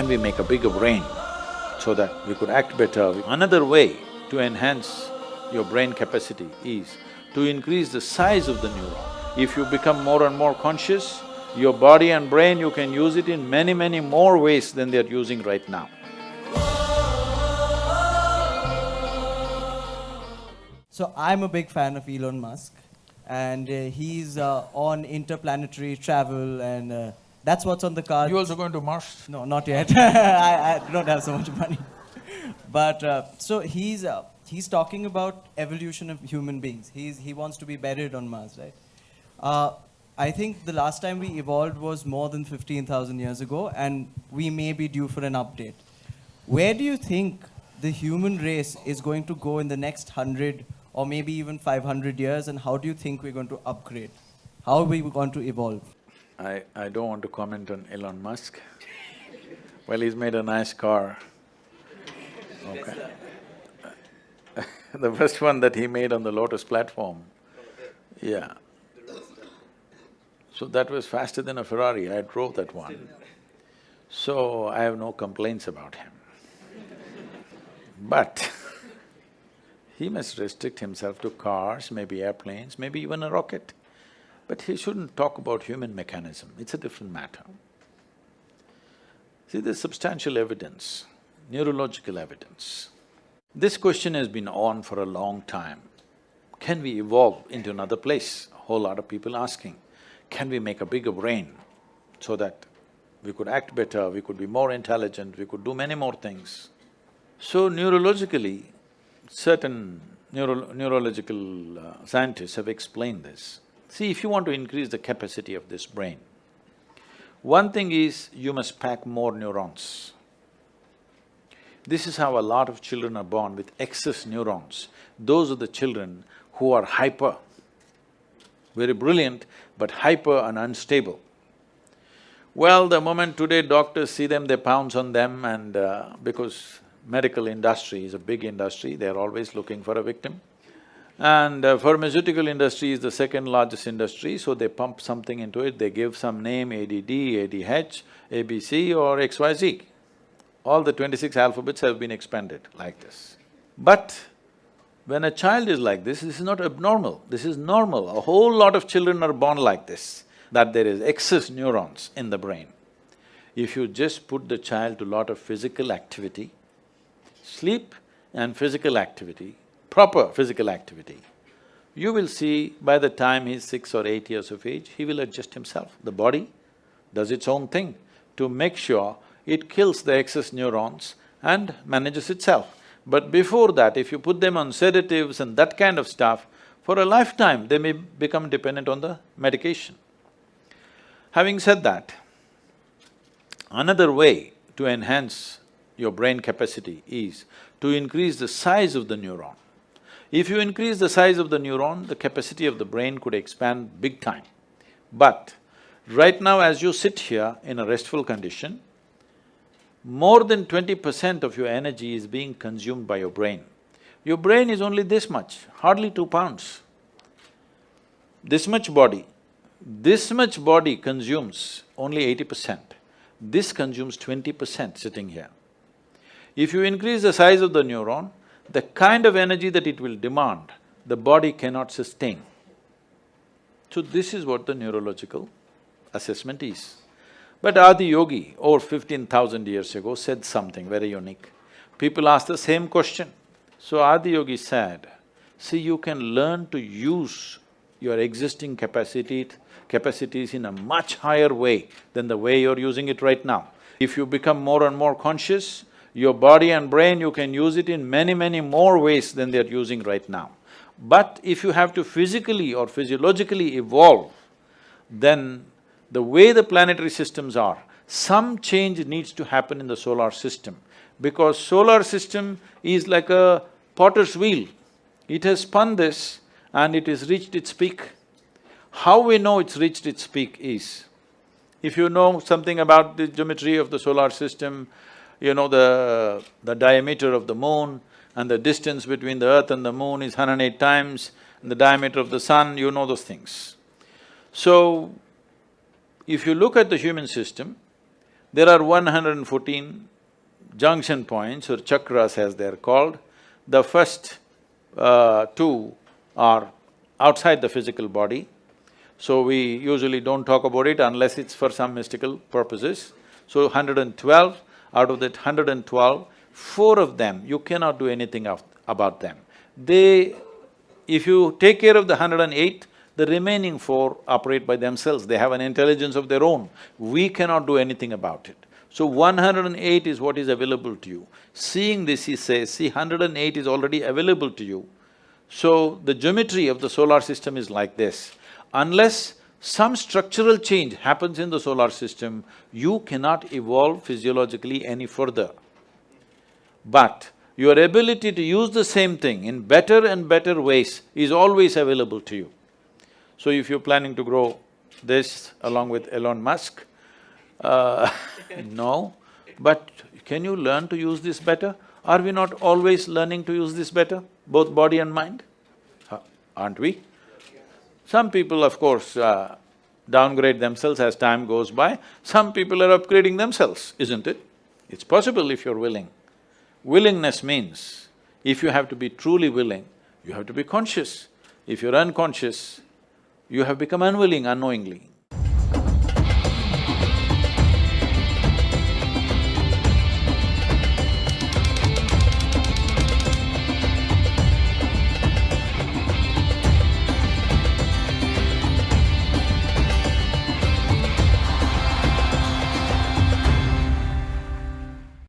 can we make a bigger brain so that we could act better? Another way to enhance your brain capacity is to increase the size of the neuron. If you become more and more conscious, your body and brain, you can use it in many, many more ways than they're using right now. So I'm a big fan of Elon Musk, and he's on interplanetary travel, and that's what's on the cards. You also going to Mars? No, not yet. I don't have so much money. But so he's talking about evolution of human beings. He wants to be buried on Mars, right? I think the last time we evolved was more than 15,000 years ago, and we may be due for an update. Where do you think the human race is going to go in the next 100 or maybe even 500 years, and how do you think we're going to upgrade? How are we going to evolve? I don't want to comment on Elon Musk. Well, he's made a nice car. Okay. The first one that he made on the Lotus platform, yeah. So that was faster than a Ferrari, I drove that one. So I have no complaints about him. But he must restrict himself to cars, maybe airplanes, maybe even a rocket. But he shouldn't talk about human mechanism, it's a different matter. See, there's substantial evidence, neurological evidence. This question has been on for a long time. Can we evolve into another place? A whole lot of people asking. Can we make a bigger brain so that we could act better, we could be more intelligent, we could do many more things? So neurologically, certain neurological scientists have explained this. See, if you want to increase the capacity of this brain, one thing is you must pack more neurons. This is how a lot of children are born with excess neurons. Those are the children who are hyper, very brilliant, but hyper and unstable. Well, the moment today doctors see them, they pounce on them, and because medical industry is a big industry, they're always looking for a victim. And pharmaceutical industry is the second largest industry, so they pump something into it, they give some name, ADD, ADH, ABC or XYZ. All the 26 alphabets have been expanded like this. But when a child is like this is not abnormal, this is normal. A whole lot of children are born like this, that there is excess neurons in the brain. If you just put the child to a lot of physical activity, sleep and physical activity, proper physical activity, you will see by the time he's 6 or 8 years of age, he will adjust himself. The body does its own thing to make sure it kills the excess neurons and manages itself. But before that, if you put them on sedatives and that kind of stuff, for a lifetime they may become dependent on the medication. Having said that, another way to enhance your brain capacity is to increase the size of the neuron. If you increase the size of the neuron, the capacity of the brain could expand big time. But right now as you sit here in a restful condition, more than 20% of your energy is being consumed by your brain. Your brain is only this much, hardly 2 pounds. This much body consumes only 80%. This consumes 20% sitting here. If you increase the size of the neuron, the kind of energy that it will demand, the body cannot sustain. So this is what the neurological assessment is. But Adi Yogi, over 15,000 years ago, said something very unique. People asked the same question. So Adi Yogi said, see, you can learn to use your existing capacities in a much higher way than the way you're using it right now. If you become more and more conscious, your body and brain, you can use it in many, many more ways than they're using right now. But if you have to physically or physiologically evolve, then the way the planetary systems are, some change needs to happen in the solar system, because solar system is like a potter's wheel. It has spun this and it has reached its peak. How we know it's reached its peak is, if you know something about the geometry of the solar system, you know the diameter of the moon and the distance between the earth and the moon is 108 times, and the diameter of the sun, you know those things. So, if you look at the human system, There are 114 junction points or chakras as they're called. The first two are outside the physical body, so we usually don't talk about it unless it's for some mystical purposes. So 112, out of that 112, 4 of them, you cannot do anything about them. If you take care of the 108, the remaining 4 operate by themselves, they have an intelligence of their own. We cannot do anything about it. So 108 is what is available to you. Seeing this, he says, see, 108 is already available to you. So the geometry of the solar system is like this. Unless some structural change happens in the solar system, you cannot evolve physiologically any further. But your ability to use the same thing in better and better ways is always available to you. So if you're planning to grow this along with Elon Musk, no, but can you learn to use this better? Are we not always learning to use this better, both body and mind? Aren't we? Some people, of course, downgrade themselves as time goes by. Some people are upgrading themselves, isn't it? It's possible if you're willing. Willingness means, if you have to be truly willing, you have to be conscious. If you're unconscious, you have become unwilling unknowingly.